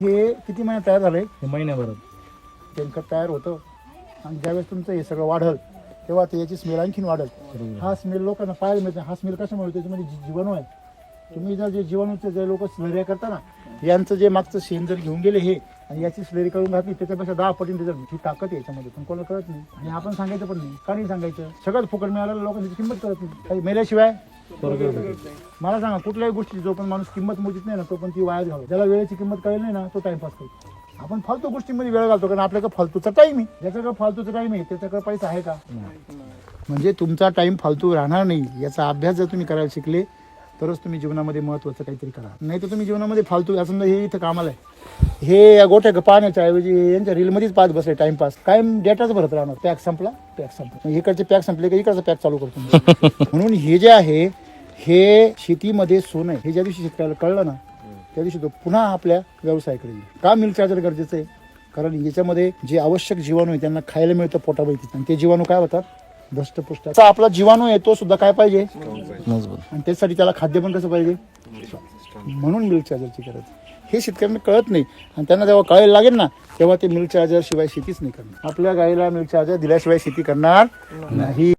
हे किती महिन्यात तयार झालंय? हे महिन्याभरात शेणखत तयार होतं आणि ज्यावेळेस तुमचं हे सगळं वाढल तेव्हा त्याची स्मेल आणखीन वाढल. हा स्मेल लोकांना पाहायला मिळते. हा स्मेल कशामुळे त्याच्यामध्ये जीवाणू आहे. तुम्ही जर जे जीवाणूचे जे लोक स्लरिया करता ना, यांचं जे मागचं शेण जर घेऊन गेले हे आणि याची स्लरी करून घातली त्याच्यापेक्षा 10 पटीने त्याच्यात ही ताकद आहे याच्यामध्ये, पण कोणाला कळत नाही. आणि आपण सांगायचं पण नाही. का नाही सांगायचं? सगळं फुकट मिळालेलं लोकांची किंमत कळत नाही. काही मेल्याशिवाय मला सांगा, कुठल्याही गोष्टी जो पण माणूस किंमत मोजत नाही ना, तो पण ती वाया घालतो. ज्याला वेळेची किंमत कळेल नाही ना, तो टाइमपास करतो. आपण फालतू गोष्टींमध्ये वेळ घालतो कारण आपल्याकडे फालतूचा टाइम आहे. ज्याच्याकडे फालतूचा टाइम आहे त्याच्याकडे पैसा आहे का? म्हणजे तुमचा टाइम फालतू राहणार नाही याचा अभ्यास जर तुम्ही करायला शिकले तरच तुम्ही जीवनामध्ये महत्त्वाचं काहीतरी करा. नाही तर तुम्ही जीवनामध्ये फालतू समजा हे इथं कामाला आहे, हे या गोठ्या पाहण्याच्या ऐवजी यांच्या रीलमध्येच पाहत बसले टाइमपास, कायम डेटाच भरत राहणार. पॅक संपला, इकडचे पॅक संपले का इकडचा पॅक चालू करतो. म्हणून हे जे आहे हे शेतीमध्ये सोनं आहे. हे ज्या दिवशी शेतकऱ्याला कळलं ना त्या दिवशी तो पुन्हा आपल्या व्यवसायाकडे येईल. का मिल्क चार्जर गरजेचं आहे? कारण याच्यामध्ये जे आवश्यक जीवाणू आहे त्यांना खायला मिळतं पोटाभोवती, आणि ते जीवाणू काय होतात? धष्टपुष्ट. आपला जीवाणू आहे तो सुद्धा काय पाहिजे? मजबूत. आणि त्यासाठी त्याला खाद्य पण कसं पाहिजे? म्हणून मिल्क चार्जरची गरज. हे शेतकऱ्यांना कळत नाही आणि त्यांना जेव्हा कळायला लागेल ना तेव्हा ते मिल्क चार्जर शिवाय शेतीच नाही करणार. आपल्या गाईला मिल्क चार्जर दिल्याशिवाय शेती करणार नाही.